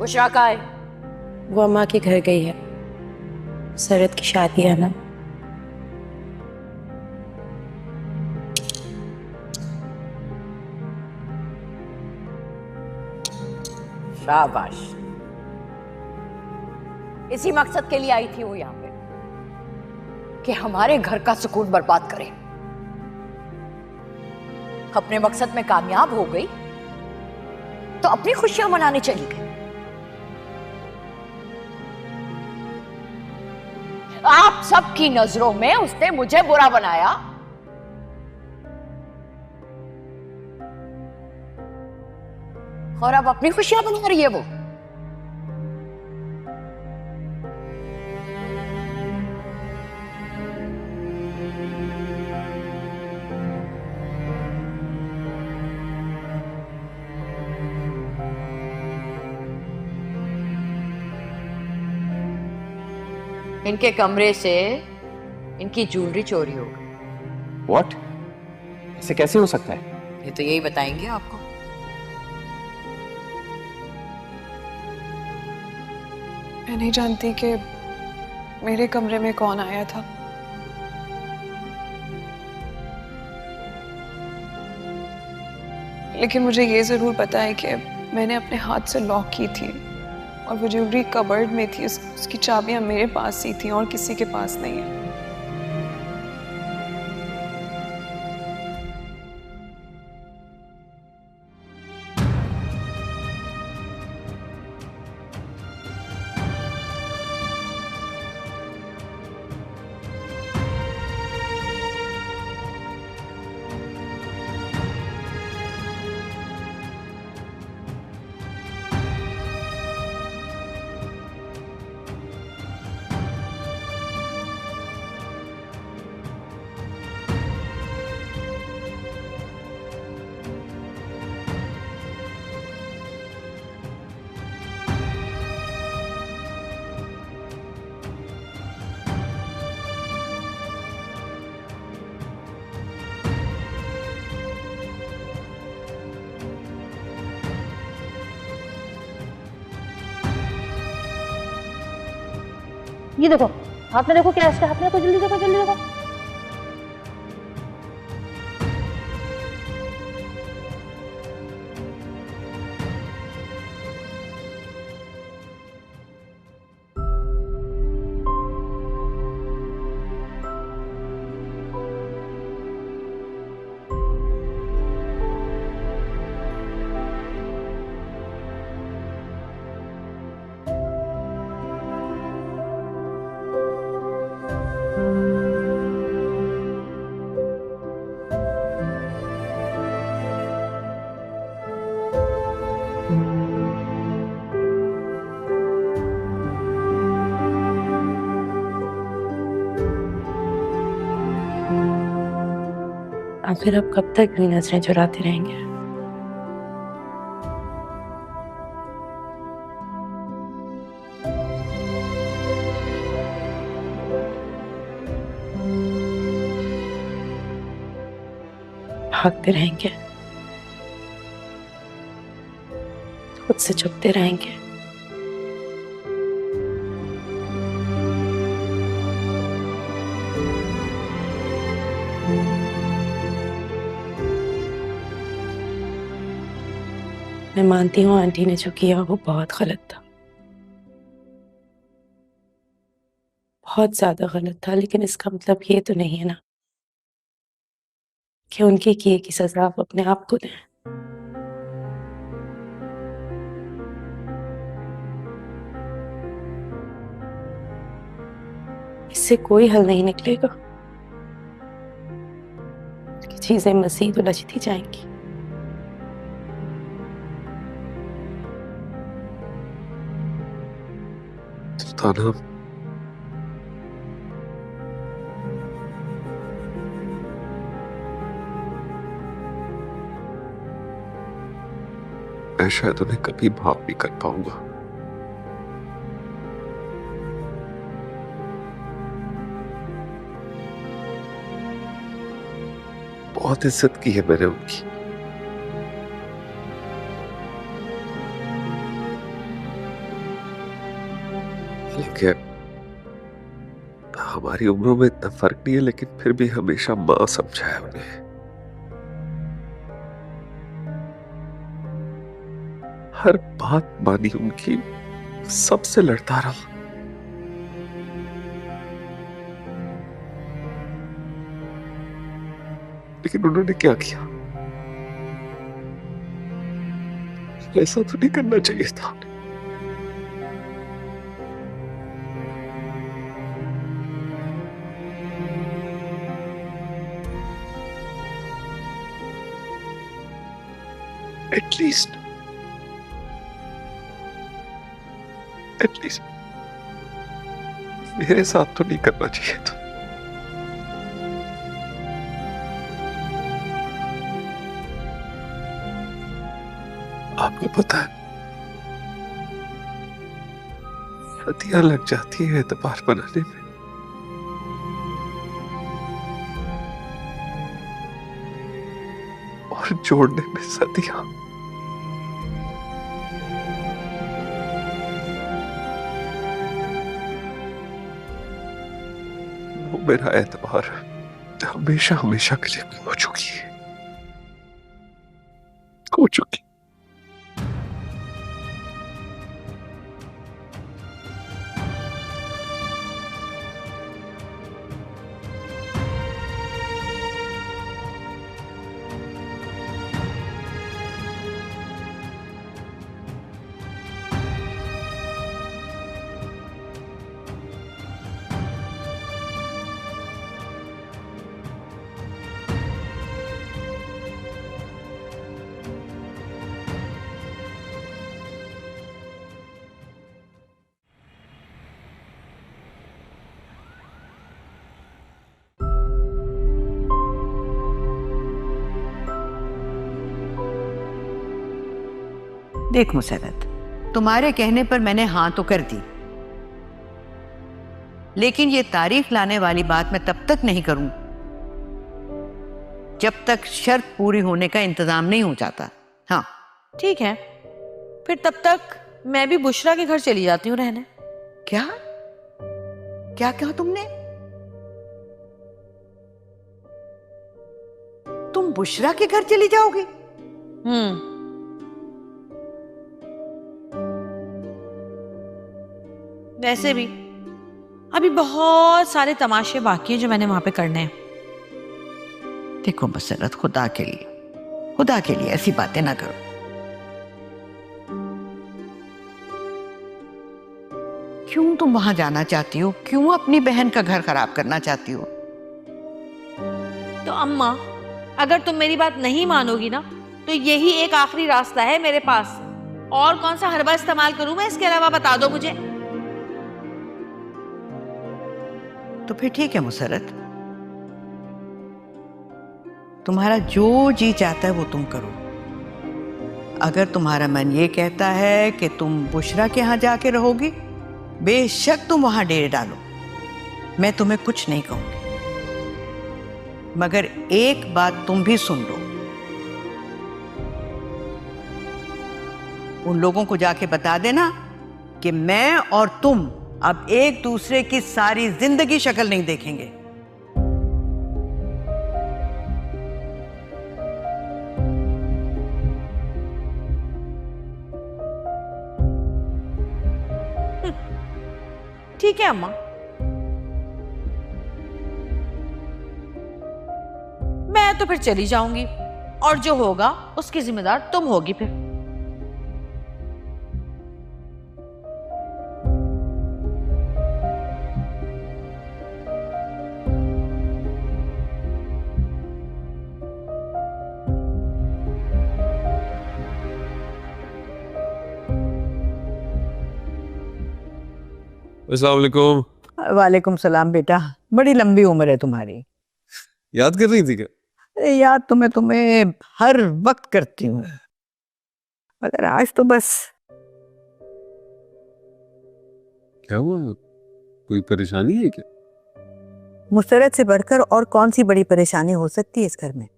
बुशरा कहाँ है? वो अम्मा के घर गई है, सरद की शादी है ना। शाबाश, इसी मकसद के लिए आई थी वो यहाँ पे कि हमारे घर का सुकून बर्बाद करे। अपने मकसद में कामयाब हो गई तो अपनी खुशियां मनाने चली गई। आप सबकी नजरों में उसने मुझे बुरा बनाया, और अब अपनी खुशियां मना रही है वो। इनके कमरे से इनकी ज्वेलरी चोरी हो गई। What? ऐसे कैसे हो सकता है? ये तो यही बताएंगे आपको। मैं नहीं जानती कि मेरे कमरे में कौन आया था। लेकिन मुझे ये जरूर पता है कि मैंने अपने हाथ से लॉक की थी और वो ज्वेलरी कबर्ड में थी। उसकी चाबियां मेरे पास ही थी और किसी के पास नहीं है। ये देखो, हाथ में देखो क्या है, हाथ में देखो, जल्दी देखो, जल्दी देखो। आखिर अब कब तक भी नजरें चुराते रहेंगे? भागते रहेंगे, खुद से छुपते रहेंगे। मैं मानती हूँ आंटी ने जो किया वो बहुत गलत था, बहुत ज्यादा गलत था, लेकिन इसका मतलब ये तो नहीं है ना कि उनके किए की सजा आप अपने आप को दें। इससे कोई हल नहीं निकलेगा कि चीजें मजीद उलझती जाएंगी। सुल्ताना, मैं शायद उन्हें कभी माफ नहीं कर पाऊंगा। बहुत इज्जत की है मैंने उनकी। कि हमारी उम्रों में इतना फर्क नहीं है, लेकिन फिर भी हमेशा माँ समझा है उन्हें। हर बात मानी उनकी, सबसे लड़ता रहा। लेकिन उन्होंने क्या किया? ऐसा तो नहीं करना चाहिए था उन्हें। एटलीस्ट मेरे साथ तो नहीं करना चाहिए था। आपको पता है, सदियां लग जाती है एतबार बनाने में। और जोड़ने में सदियां। वो मेरा एतबार हमेशा हमेशा के लिए खो चुकी है, खो चुकी। देख मुसरत, तुम्हारे कहने पर मैंने हाँ तो कर दी, लेकिन ये तारीख लाने वाली बात मैं तब तक नहीं करूं जब तक शर्त पूरी होने का इंतजाम नहीं हो जाता। हाँ ठीक है, फिर तब तक मैं भी बुशरा के घर चली जाती हूँ रहने। क्या क्या कहा तुमने? तुम बुशरा के घर चली जाओगी? वैसे भी अभी बहुत सारे तमाशे बाकी हैं जो मैंने वहां पे करने हैं। देखो मसरत, खुदा के लिए ऐसी बातें ना करो। क्यों तुम वहां जाना चाहती हो? क्यों अपनी बहन का घर खराब करना चाहती हो? तो अम्मा, अगर तुम मेरी बात नहीं मानोगी ना, तो यही एक आखिरी रास्ता है मेरे पास। और कौन सा हरबा इस्तेमाल करूं मैं इसके अलावा, बता दो मुझे। तो फिर ठीक है मुसरत, तुम्हारा जो जी चाहता है वो तुम करो। अगर तुम्हारा मन ये कहता है कि तुम बुशरा के यहाँ जाके रहोगी, बेशक तुम वहां डेरे डालो, मैं तुम्हें कुछ नहीं कहूंगी। मगर एक बात तुम भी सुन लो, उन लोगों को जाके बता देना कि मैं और तुम अब एक दूसरे की सारी जिंदगी शक्ल नहीं देखेंगे। ठीक है अम्मा, मैं तो फिर चली जाऊंगी, और जो होगा उसकी जिम्मेदार तुम होगी फिर। अस्सलाम वालेकुम। वालेकुम सलाम बेटा, बड़ी लंबी उम्र है तुम्हारी। याद कर रही थी क्या? अरे याद तो मैं तुम्हें हर वक्त करती हूँ, मगर आज तो बस। क्या हुआ, कोई परेशानी है क्या? मुसरत से बढ़कर और कौन सी बड़ी परेशानी हो सकती है इस घर में।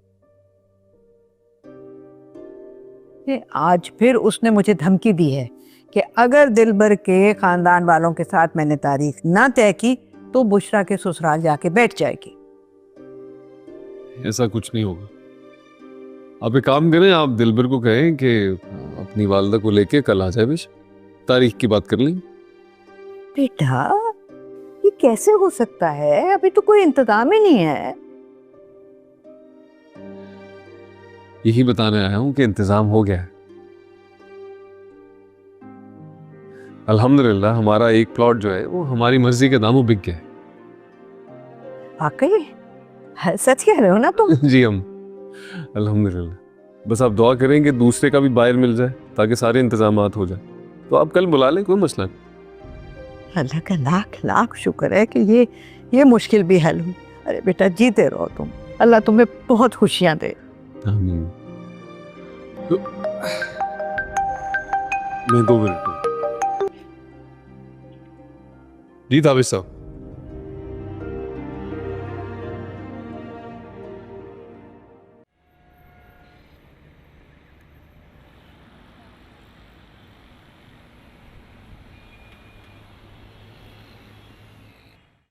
आज फिर उसने मुझे धमकी दी है कि अगर दिलबर के खानदान वालों के साथ मैंने तारीख ना तय की तो बुशरा के ससुराल जाके बैठ जाएगी। ऐसा कुछ नहीं होगा। आप एक काम करें, आप दिलबर को कहें कि अपनी वालदा को लेके कल आ जाए, बेश तारीख की बात कर लें। बेटा ये कैसे हो सकता है, अभी तो कोई इंतजाम ही नहीं है। यही बताने आया हूं कि इंतजाम हो गया है। अल्हम्दुलिल्लाह हमारा एक प्लॉट जो है वो हमारी मर्जी के दामों बिक गया है। वाकई सच कह रहे हो ना तुम? जी हम अल्हम्दुलिल्लाह। बस आप दुआ करें कि दूसरे का भी बायर मिल जाए ताकि सारे इंतजामात हो जाए। तो आप कल बुला लें, कोई मसला नहीं। अल्लाह का लाख लाख शुक्र है कि ये मुश्किल भी हल हुई। अरे बेटा जीते रहो तुम, अल्लाह तुम्हें बहुत खुशियां दे। आमीन। मैं 2 मिनट में। जी ताबिश साहब।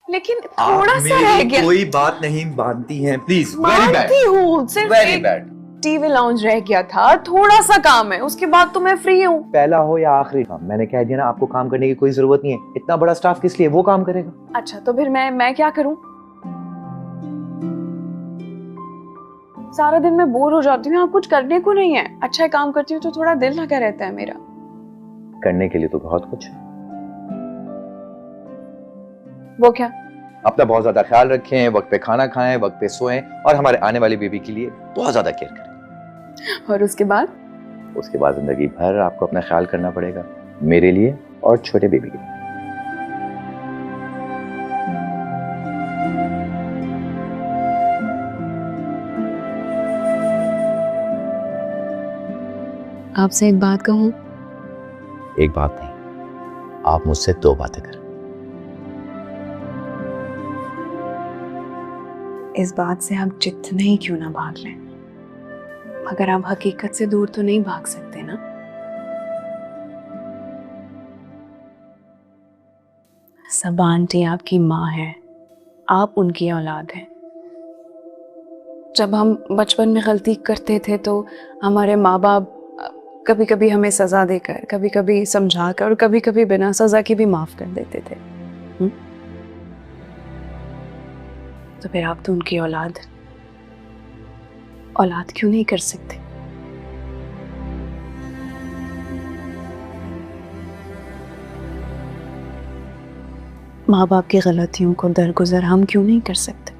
लेकिन थोड़ा सा रह गया। कोई बात नहीं मानती हैं, प्लीज। वेरी बैड, मानती हूँ, सिर्फ वेरी एक बैड। टीवी लाउंज रह गया था, थोड़ा सा काम है, उसके बाद तो मैं फ्री हूँ। पहला हो या आखिरी काम, मैंने कह दिया ना आपको काम करने की कोई जरूरत नहीं है। इतना बड़ा स्टाफ किस लिए, वो काम करेगा। अच्छा तो फिर मैं क्या करूँ? सारा दिन मैं बोर हो जाती हूँ, यहाँ कुछ करने को नहीं है। अच्छा है काम करती हूँ तो थोड़ा दिल लगा रहता है मेरा। करने के लिए तो बहुत कुछ है। वो क्या? अपना बहुत ज्यादा ख्याल रखें, वक्त पे खाना खाएं, वक्त पे सोएं और हमारे आने वाली बेबी के लिए बहुत ज्यादा केयर करें। और उसके बाद? उसके बाद जिंदगी भर आपको अपना ख्याल करना पड़ेगा, मेरे लिए और छोटे बेबी के लिए। आपसे एक बात कहूँ? एक बात नहीं, आप मुझसे 2 बातें करें। इस बात से हम जितने ही क्यों ना भाग लें, मगर हम हकीकत से दूर तो नहीं भाग सकते ना। सबा आंटी आपकी माँ है, आप उनकी औलाद हैं। जब हम बचपन में गलती करते थे तो हमारे माँ बाप कभी कभी हमें सजा देकर, कभी कभी समझाकर और कभी कभी बिना सजा के भी माफ कर देते थे। तो फिर आप तो उनकी औलाद क्यों नहीं कर सकते? माँ बाप की गलतियों को दरगुजर हम क्यों नहीं कर सकते?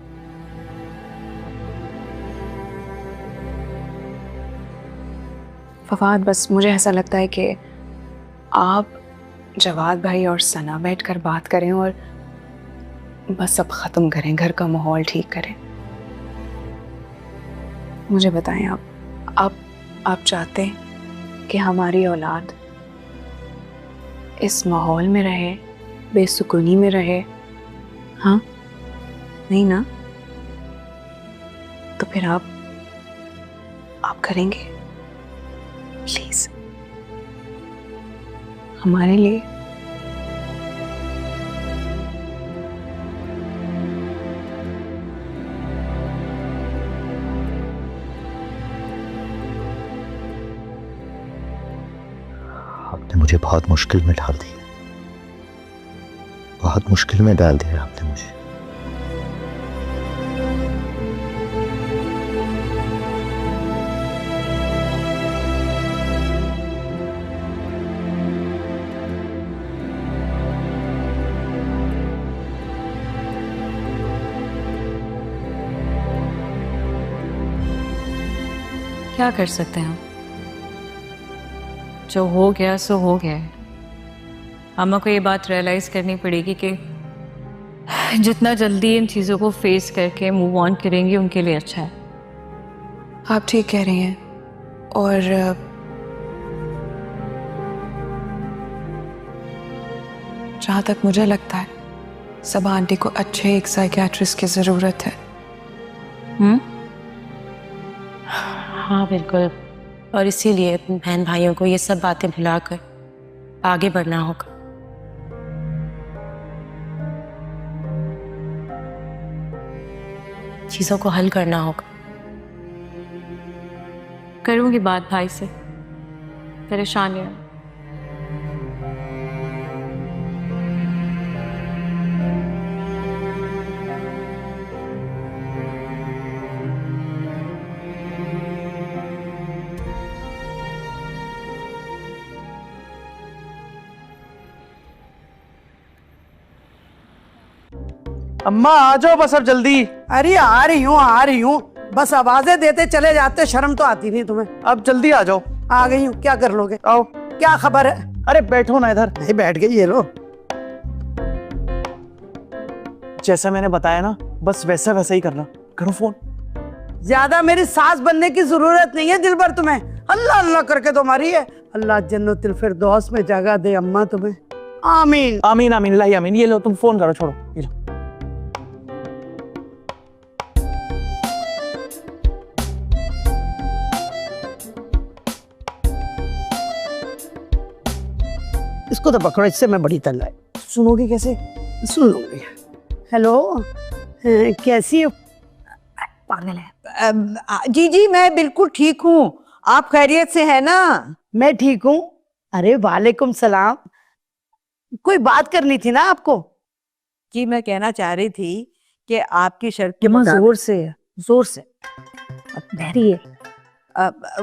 फवाद, बस मुझे ऐसा लगता है कि आप, जवाद भाई और सना बैठकर बात करें और बस सब खत्म करें, घर का माहौल ठीक करें। मुझे बताएं, आप चाहते हैं कि हमारी औलाद इस माहौल में रहे, बेसुकूनी में रहे? हाँ नहीं ना? तो फिर आप करेंगे प्लीज हमारे लिए? आपने मुझे बहुत मुश्किल में डाल दिया, बहुत मुश्किल में डाल दिया आपने मुझे। क्या कर सकते हैं हम? जो हो गया सो हो गया है। अम्मा को ये बात रियलाइज करनी पड़ेगी कि जितना जल्दी इन चीज़ों को फेस करके मूव ऑन करेंगी उनके लिए अच्छा है। आप ठीक कह रही हैं। और जहाँ तक मुझे लगता है, सबा आंटी को अच्छे एक साइकियाट्रिस्ट की ज़रूरत है। हाँ बिल्कुल, और इसीलिए बहन भाइयों को ये सब बातें भुलाकर आगे बढ़ना होगा। चीजों को हल करना होगा। करूंगी बात भाई से, परेशान नहीं हो। अम्मा आ जाओ बस अब जल्दी। अरे आ रही हूँ बस आवाजें देते चले जाते, शर्म तो आती नहीं तुम्हें। अब जल्दी आ जाओ। आ गई हूँ, क्या कर लोगे? आओ। क्या खबर है? अरे बैठो ना इधर। नहीं बैठ गई, ये लो। जैसा मैंने बताया ना, बस वैसा वैसा ही करना। करो फोन। ज्यादा मेरी सास बनने की जरूरत नहीं है दिलबर तुम्हें। अल्लाह अल्लाह करके तुम्हारी है। अल्लाह जन्नतुल फिरदौस में जगह दे अम्मा तुम्हें। आमीन आमीन आमीन लाई आमीन। ये लो तुम फोन करो, छोड़ो ये लो। इसको तो पकड़ो, इससे मैं बड़ी तंग है। सुनोगे कैसे? सुन लूंगी। हेलो, कैसी हो? पागल है। जी जी मैं बिल्कुल ठीक हूँ। आप खैरियत से है ना? मैं ठीक हूँ। अरे वालेकुम सलाम। कोई बात करनी थी ना आपको? जी मैं कहना चाह रही थी कि आपकी शर्त के जोर से जोर से बहरी है।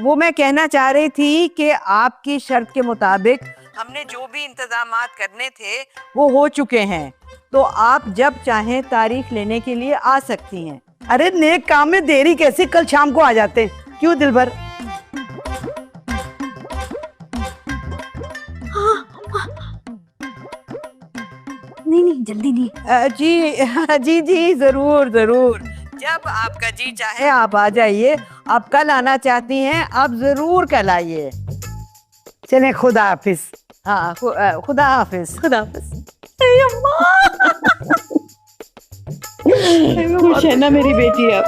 वो मैं कहना चाह रही थी कि आपकी शर्त के मुताबिक हमने जो भी इंतजामात करने थे वो हो चुके हैं, तो आप जब चाहें तारीख लेने के लिए आ सकती हैं। अरे नेक काम में देरी कैसी, कल शाम को आ जाते। क्यों दिलबर? नहीं जल्दी नहीं। जी जी जरूर जरूर, जब आपका जी चाहे आप आ जाइए। आप कल आना चाहती हैं, आप जरूर कल आइए। चले, खुदा हाफिज। हाँ खुदा हाफिज। खुदा हाफिज। खुश है ना मेरी बेटी अब?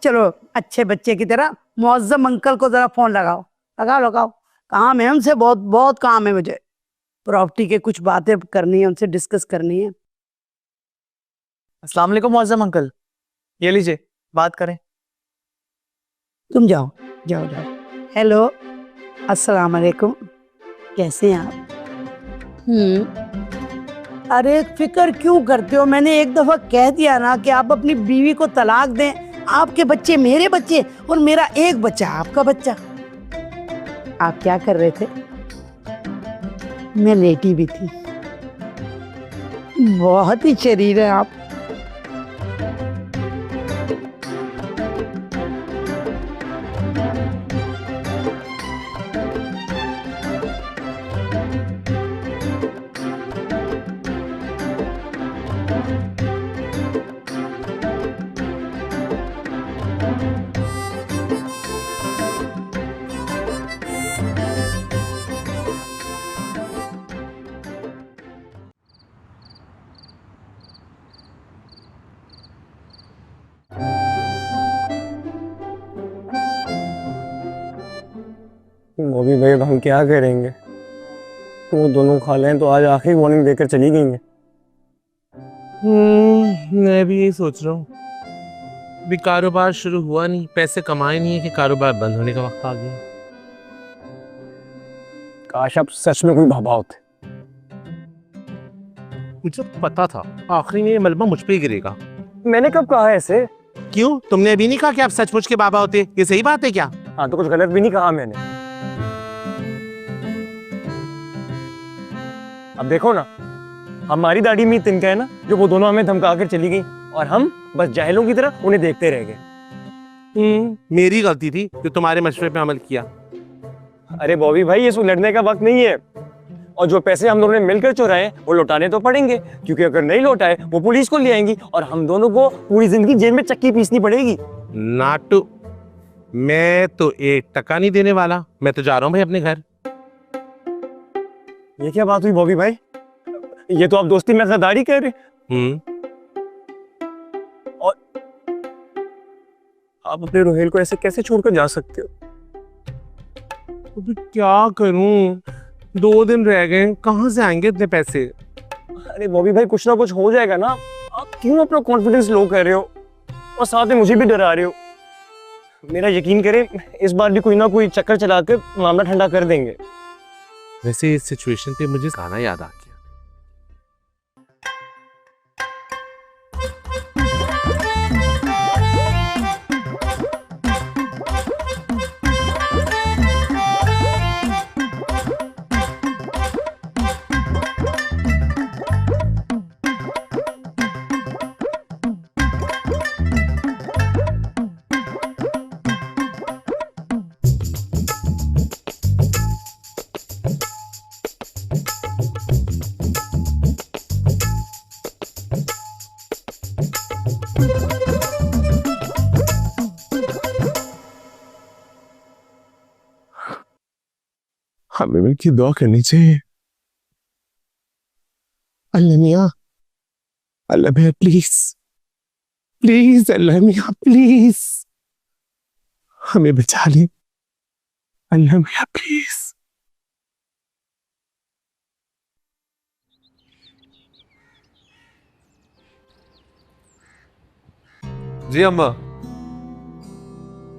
चलो अच्छे बच्चे की तरह मुअज्जम अंकल को जरा फोन लगाओ। लगाओ। काम है उनसे, बहुत बहुत काम है मुझे। प्रॉपर्टी के कुछ बातें करनी है, उनसे डिस्कस करनी है। अस्सलाम वालेकुम मुअज्जम अंकल, ये लीजिए बात करें। तुम जाओ। हेलो, अस्सलाम वालेकुम, कैसे हैं आप? अरे फिक्र क्यों करते हो? मैंने एक दफा कह दिया ना कि आप अपनी बीवी को तलाक दें। आपके बच्चे मेरे बच्चे और मेरा एक बच्चा आपका बच्चा। आप क्या कर रहे थे? मैं लेटी भी थी। बहुत ही शरीर है आप। बॉबी भाई अब हम क्या करेंगे? वो दोनों खालें तो आज आखिरी वार्निंग देकर चली गई हैं। मैं भी यही सोच रहा हूँ। भी कारोबार शुरू हुआ नहीं, पैसे कमाए नहीं है कि कारोबार बंद होने का वक्त आ गया। काश अब सच में कोई बाबा होते। मुझे पता था आखिरी में ये मलबा मुझ पे ही गिरेगा। मैंने कब कहा है ऐसे? क्यों, तुमने अभी नहीं कहा कि आप सचमुच के बाबा होते? ये सही बात है क्या? हाँ तो कुछ गलत भी नहीं कहा मैंने। अब देखो ना, हमारी दाढ़ी में तिनका है ना, जो वो दोनों हमें धमका कर चली गई और हम बस जाहिलों की तरह उन्हें देखते रह गए। मेरी गलती थी जो तुम्हारे मशवरे पे अमल किया। अरे बॉबी भाई, ये लड़ने का वक्त नहीं है। और जो पैसे हम दोनों ने मिलकर चुराए वो लौटाने तो पड़ेंगे, क्योंकि अगर नहीं लौटाए वो पुलिस को ले आएंगी और हम दोनों को पूरी जिंदगी जेल में चक्की पीसनी पड़ेगी। नाटू, मैं तो 1 टका नहीं देने वाला। मैं तो जा रहा हूँ भाई अपने घर। ये क्या बात हुई बॉबी भाई? ये तो आप दोस्ती में गद्दारी कर रहे। और आप अपने रोहेल को ऐसे कैसे छोड़कर जा सकते हो? अभी क्या करूं, 2 दिन रह गए, कहाँ से आएंगे इतने पैसे? अरे बॉबी भाई कुछ ना कुछ हो जाएगा ना, आप क्यों अपना कॉन्फिडेंस लो कर रहे हो और साथ में मुझे भी डरा रहे हो? मेरा यकीन करें, इस बार भी कोई ना कोई चक्कर चला कर मामला ठंडा कर देंगे। वैसे इस सिचुएशन पे मुझे गाना याद आ गया। हमें मिलकर दुआ करनी चाहिए। अल्लाह मियाँ, अल्लाह मियाँ प्लीज प्लीज, अल्लाह मियाँ प्लीज हमें बचा ले। अल्लाह मियाँ प्लीज। जी अम्मा,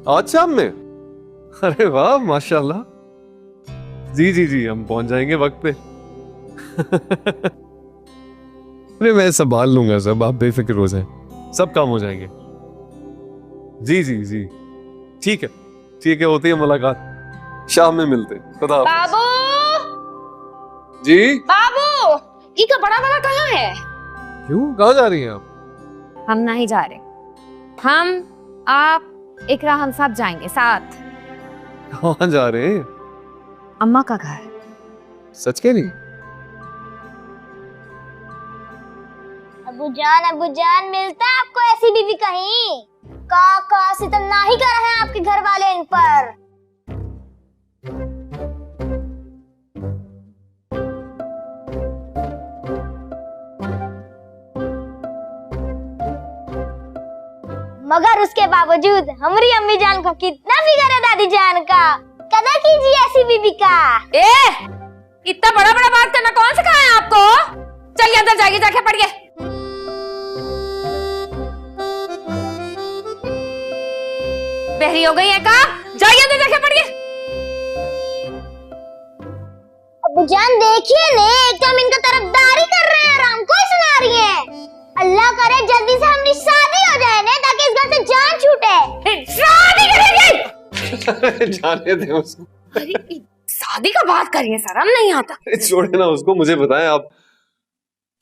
आज शाम में? अरे वाह माशाल्लाह। जी जी जी, हम पहुंच जाएंगे वक्त पे। अरे मैं संभाल लूंगा सब, आप बेफिक्र हो जाएं, सब काम हो जाएंगे। जी जी जी ठीक है, ठीक है, होती है मुलाकात, शाम में मिलते हैं। खुदा हाफिज। बाबू जी बाबू, ये का बड़ा वाला कहाँ है? क्यों, कहाँ जा रही हैं आप? हम नहीं जा रहे, हम आप इकरा हम सब जाएंगे साथ। कहाँ जा रहे हैं? अम्मा का घर। सच कह रही? अब्बू जान मिलता है आपको ऐसी बीवी कहीं? का सितम ना ही कर रहे हैं आपके घर वाले इन पर। मगर उसके बावजूद हमारी अम्मी जान को कितना फिक्र है दादी जान का। कदर कीजिए ऐसी बीबी का। इतना बड़ा बड़ा बात करना कौन सिखाया है आपको? चलिए अंदर जाइए, जाके पढ़िए। बहरी हो गई है का? जाइए अंदर जाके पढ़िए। अब्बू जान देखिए ने, एक तो हम इनका तरफदारी कर रहे हैं और हमको ही सुना रही हैं। अल्लाह करे जल्दी से हमारी शादी हो जाए ना, ताकि इस घर से जान छूटे। शादी करेंगे? जाने दे उसको। अरे शादी का बात करिए, शर्म नहीं आता? छोड़े ना उसको, मुझे बताएं आप।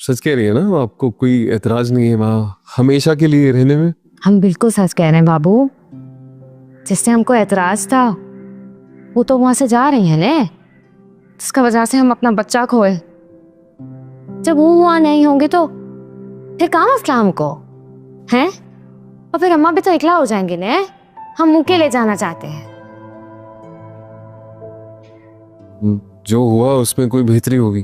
सच कह रही है ना, आपको कोई एतराज नहीं है वहाँ हमेशा के लिए रहने में? हम बिल्कुल सच कह रहे हैं बाबू, जिससे हमको एतराज था वो तो वहां से जा रही है ने, जिसका वजह से हम अपना बच्चा खोए। जब वो वहां नहीं होंगे तो फिर कहाँ मसला हमको हैं? और फिर अम्मा भी तो इकला हो जाएंगे ने, हम उनके ले जाना चाहते हैं। जो हुआ उसमें कोई बेहतरी होगी,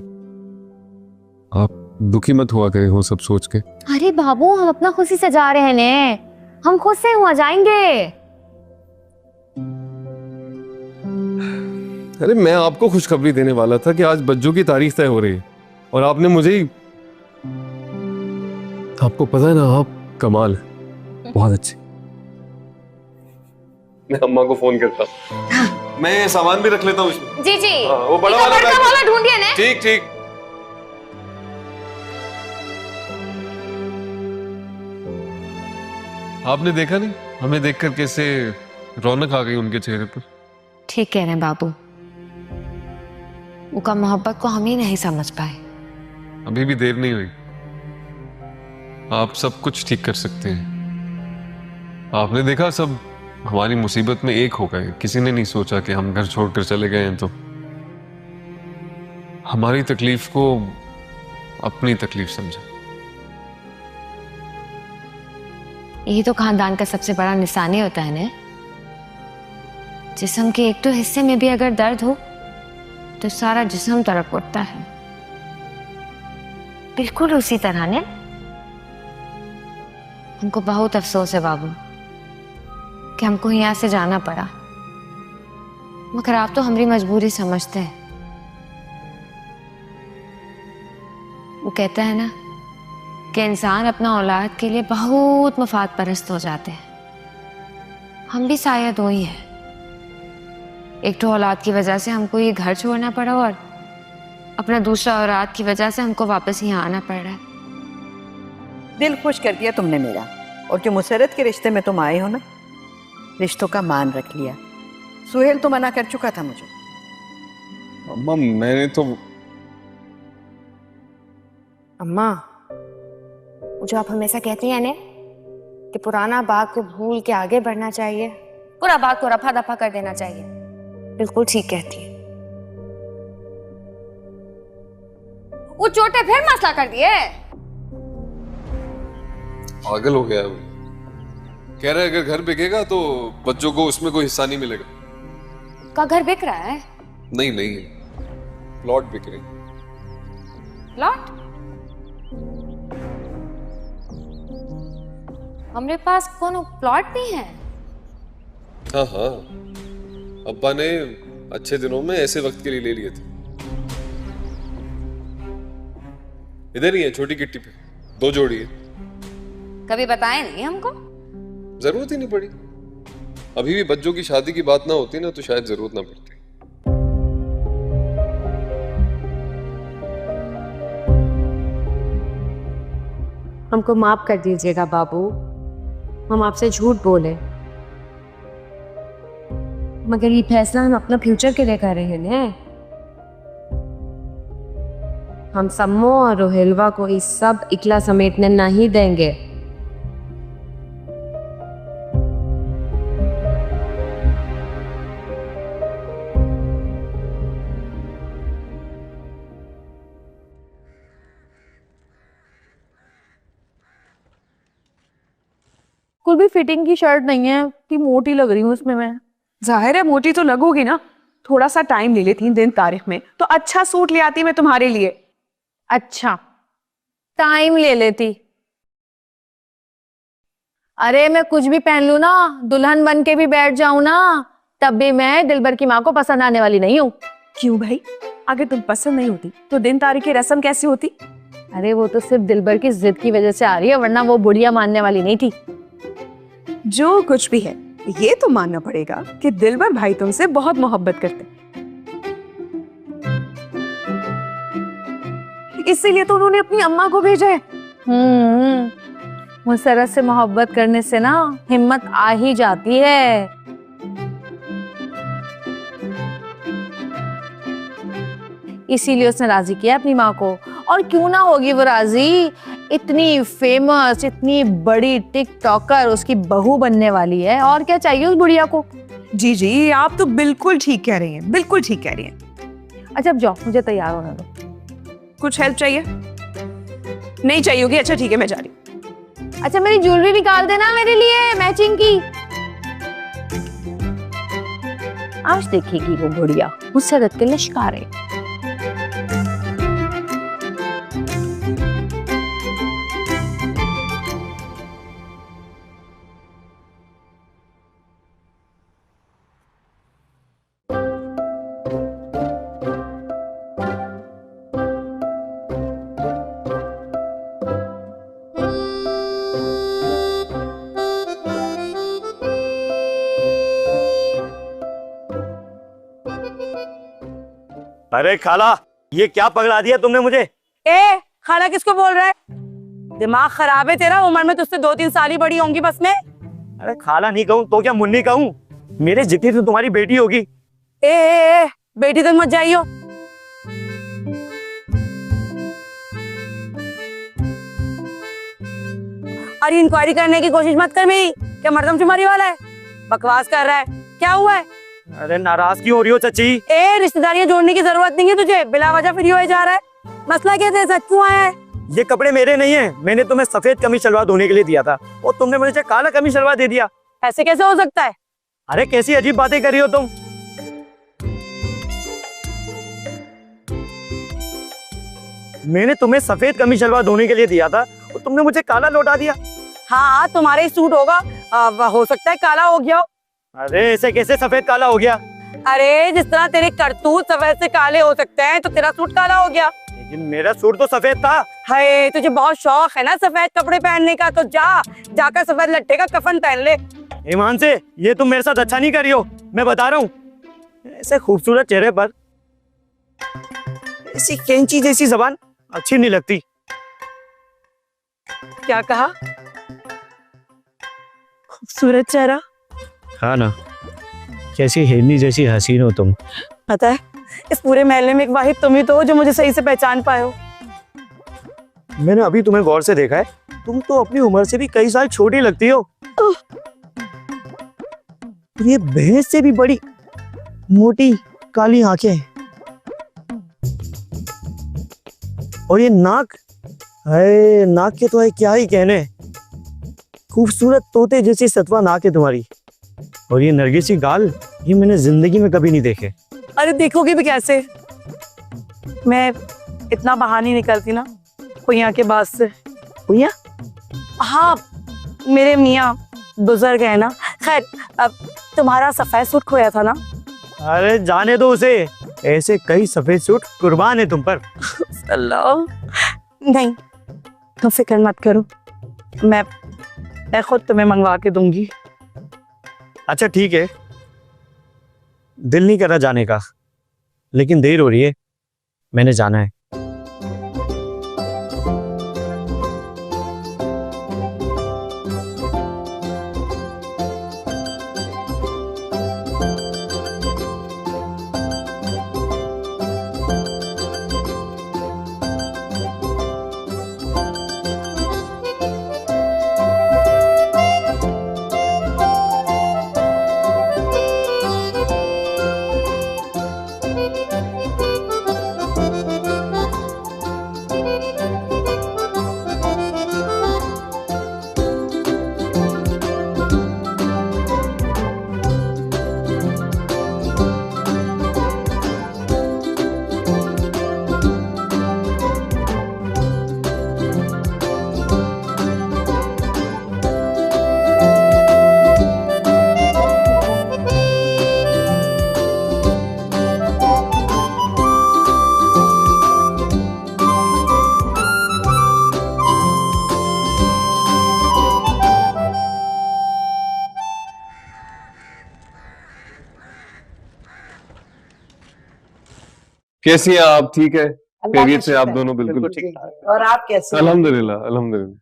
आप दुखी मत हुआ करें वो सब सोच के। अरे बाबू, हम अपना खुशी से जा रहे हैं ने, हम खुद से वहां जाएंगे। अरे मैं आपको खुशखबरी देने वाला था कि आज बज्जू की तारीख तय हो रही है और आपने मुझे ही। आपको पता है ना, आप कमाल है, बहुत अच्छे। मैं अम्मा को फोन करता हूँ। मैं सामान भी रख लेता हूँ इसमें। जी जी। वो बड़ा वाला ढूंढिए ने। ठीक ठीक। आपने देखा नहीं, हमें देखकर कैसे रौनक आ गई उनके चेहरे पर। ठीक कह रहे हैं बाबू, उनका मोहब्बत को हम ही नहीं समझ पाए। अभी भी देर नहीं हुई, आप सब कुछ ठीक कर सकते हैं। आपने देखा, सब हमारी मुसीबत में एक हो गए। किसी ने नहीं सोचा कि हम घर छोड़कर चले गए हैं तो हमारी तकलीफ को अपनी तकलीफ समझा। यही तो खानदान का सबसे बड़ा निशानी होता है ने। जिस्म के एक तो हिस्से में भी अगर दर्द हो तो सारा जिस्म तड़प उठता है। बिल्कुल उसी तरह ने हमको बहुत अफसोस है बाबू कि हमको यहाँ से जाना पड़ा। मगर आप तो हमारी मजबूरी समझते हैं। वो कहता है ना कि इंसान अपना औलाद के लिए बहुत मफाद परस्त हो जाते हैं। हम भी शायद वही है। एक तो औलाद की वजह से हमको ये घर छोड़ना पड़ा और अपना दूसरा औलाद की वजह से हमको वापस यहाँ आना पड़ रहा है। दिल खुश कर दिया तुमने मेरा। और जो मुसरत के रिश्ते में तुम आए हो ना, रिश्तों का मान रख लिया। सुहेल तो मना कर चुका था मुझे। अम्मा मैंने तो अम्मा, जो आप हमेशा कहती हैं ना कि पुराना बाग को भूल के आगे बढ़ना चाहिए, पूरा बाग को रफा दफा कर देना चाहिए, बिल्कुल ठीक कहती है। वो चोटे फिर मसला कर दिए। पागल हो गया है वो। कह रहा है अगर घर बिकेगा तो बच्चों को उसमें कोई हिस्सा नहीं मिलेगा। का घर बिक रहा है? नहीं नहीं, प्लॉट बिक रहे। प्लॉट? हमारे पास कोनो प्लॉट नहीं है। हाँ हाँ, अब्बा ने अच्छे दिनों में ऐसे वक्त के लिए ले लिए थे। इधर ही है छोटी किट्टी पे, 2 जोड़ी है। कभी बताए नहीं हमको। जरूरत ही नहीं पड़ी। अभी भी बच्चों की शादी की बात ना होती ना तो शायद जरूरत ना पड़ती। हमको माफ कर दीजिएगा बाबू, हम आपसे झूठ बोले, मगर ये फैसला हम अपना फ्यूचर के लिए कर रहे हैं। हम सम्मो और रोहिलवा को इस सब इकला समेटने नहीं देंगे। कुल भी फिटिंग की शर्ट नहीं है कि मोटी लग रही हूँ उसमें मैं। जाहिर है मोटी तो लगोगी ना। थोड़ा सा टाइम ले लेती दिन तारीख में तो अच्छा सूट ले आती मैं तुम्हारे लिए। अच्छा, टाइम ले लेती। अरे मैं कुछ भी पहन लूं ना, दुल्हन बन के भी बैठ जाऊं ना, तब भी मैं दिलबर की माँ को पसंद आने वाली नहीं हूँ। क्यों भाई? अगर तुम पसंद नहीं होती तो दिन तारीख की रस्म कैसी होती? अरे वो तो सिर्फ दिलबर की जिद की वजह से आ रही है, वरना वो बुढ़िया मानने वाली नहीं थी। जो कुछ भी है, ये तो मानना पड़ेगा कि दिलबर भाई तुमसे बहुत मोहब्बत करते, इसीलिए तो उन्होंने अपनी अम्मा को भेजा है। मुसरत से मोहब्बत करने से ना हिम्मत आ ही जाती है। इसीलिए उसने राजी किया अपनी माँ को। और क्यों ना होगी वो राजी, इतनी फेमस, इतनी बड़ी टिकटॉकर उसकी बहू बनने वाली है, और क्या चाहिए उस बुढ़िया को। जी जी, आप तो बिल्कुल ठीक कह रही हैं, बिल्कुल ठीक कह रही हैं। अच्छा अब जाओ, मुझे तैयार होने दो। कुछ हेल्प चाहिए? नहीं चाहिए होगी? अच्छा ठीक है, मैं जा रही हूँ। अच्छा मेरी ज्वेलरी निकाल देना मेरे लिए मैचिंग की। आज देखेगी वो बुढ़िया मुसरत के लश्कारे। अरे खाला, ये क्या पकड़ा दिया तुमने मुझे? ए खाला किसको बोल रहा है? दिमाग खराब है तेरा? उम्र में तुझसे 2-3 साल ही बड़ी होंगी बस में। अरे खाला नहीं कहूँ तो क्या मुन्नी कहूँ? मेरे जितनी तो तुम्हारी बेटी होगी। ए बेटी तक मत जाइयो। अरे इंक्वायरी करने की कोशिश मत कर मेरी। क्या मर्दमशुमारी वाला है? बकवास कर रहा है। क्या हुआ है? अरे नाराज क्यों हो रही हो चाची? रिश्तेदारियां जोड़ने की जरूरत नहीं है तुझे, बिला वजह फ्री होए जा रहा है। मसला क्या है? क्यों आया है? ये कपड़े मेरे नहीं है, मैंने तुम्हें सफेद कमीज सलवार धोने के लिए दिया था और तुमने मुझे काला कमीज सलवार दे दिया। ऐसे कैसे हो सकता है? अरे कैसी अजीब बातें कर रही हो तुम। मैंने तुम्हें सफेद कमीज सलवार धोने के लिए दिया था और तुमने मुझे काला लौटा दिया। हाँ तुम्हारे ही सूट होगा, हो सकता है काला हो गया हो। अरे ऐसे कैसे सफेद काला हो गया? अरे जिस तरह तेरे करतूत सफेद से काले हो सकते हैं तो तेरा सूट काला हो गया। लेकिन मेरा सूट तो सफेद था। हाय, तुझे बहुत शौक है ना सफेद कपड़े पहनने का, तो जाकर सफेद लट्टे का कफन पहन ले। ईमान से ये तुम मेरे साथ अच्छा नहीं कर रही हो, मैं बता रहा हूँ। ऐसे खूबसूरत चेहरे पर ऐसी कैंची जैसी जबान अच्छी नहीं लगती। क्या कहा? खूबसूरत चेहरा? हाँ ना, कैसी हिरनी जैसी हसीन हो तुम। पता है इस पूरे महल्ले में एक वाहिद तुम ही तो हो जो मुझे सही से पहचान पाए हो। मैंने अभी तुम्हें गौर से देखा है, तुम तो अपनी उम्र से भी कई साल छोटी लगती हो। ये भैंस से भी बड़ी मोटी काली आंखें और ये नाक, है नाक के तो है क्या ही कहने। खूबसूरत तोते जैसी सतवा नाक है तुम्हारी, और ये नरगिसी गाल, ये मैंने जिंदगी में कभी नहीं देखे। अरे देखोगे भी कैसे, मैं इतना बाहर नहीं निकलती ना हुइया के बाद से। हुइया? हाँ, मेरे मियाँ गुजर गए ना। खैर, अब तुम्हारा सफेद सूट खोया था ना। अरे जाने दो उसे, ऐसे कई सफेद सूट कुर्बान है तुम पर। अल्लाह, नहीं तुम फिक्र मत करो, मैं खुद तुम्हें मंगवा के दूंगी। अच्छा ठीक है, दिल नहीं कर रहा जाने का, लेकिन देर हो रही है, मैंने जाना है। कैसी हैं आप? ठीक है, खैरियत से आप दोनों? बिल्कुल ठीक। और आप कैसे? अल्हम्दुलिल्लाह, अल्हम्दुलिल्लाह।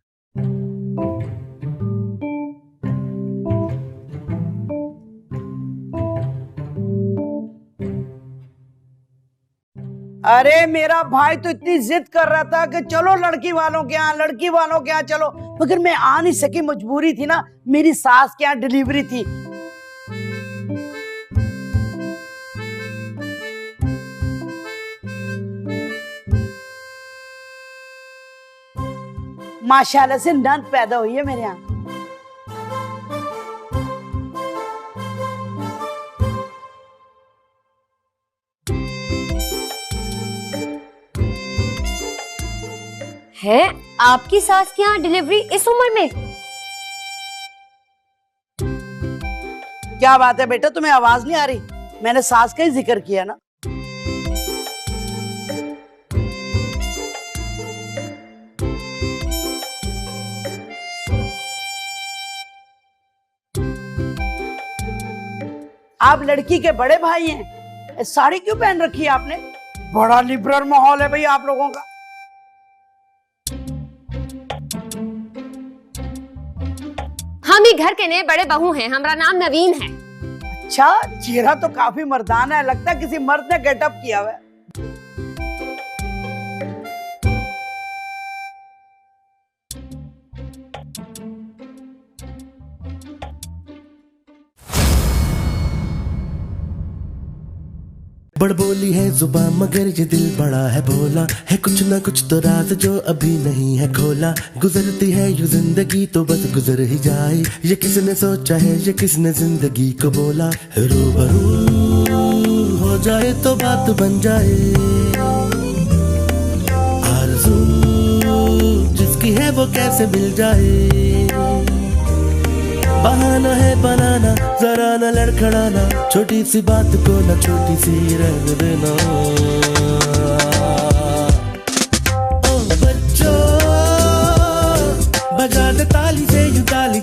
अरे मेरा भाई तो इतनी जिद कर रहा था कि चलो लड़की वालों के यहाँ, लड़की वालों के यहाँ चलो, मगर मैं आ नहीं सकी, मजबूरी थी ना, मेरी सास के यहाँ डिलीवरी थी। माशाल्लाह से नंद पैदा हुई है मेरे यहाँ। है आपकी सास की यहाँ डिलीवरी इस उम्र में? क्या बात है बेटा, तुम्हें आवाज नहीं आ रही? मैंने सास का ही जिक्र किया ना। आप लड़की के बड़े भाई हैं, साड़ी क्यों पहन रखी है आपने? बड़ा लिबरल माहौल है भाई आप लोगों का। हम ही घर के नए बड़े बहू हैं, हमारा नाम नवीन है। अच्छा, चेहरा तो काफी मर्दाना है, लगता है किसी मर्द ने गेटअप किया हुआ है। बड़बोली है जुबान मगर ये दिल बड़ा है भोला, है कुछ ना कुछ तो राज जो अभी नहीं है खोला। गुजरती है यूं जिंदगी तो बस गुजर ही जाए, ये किसने सोचा है, ये किसने जिंदगी को बोला। रूबरू हो जाए तो बात बन जाए, आरज़ू जिसकी है वो कैसे मिल जाए। बहाना है बनाना, जरा न लड़खड़ाना, छोटी सी बात को न छोटी सी रहने देना। ओ बच्चों, बजा दे ताली से यूं ताली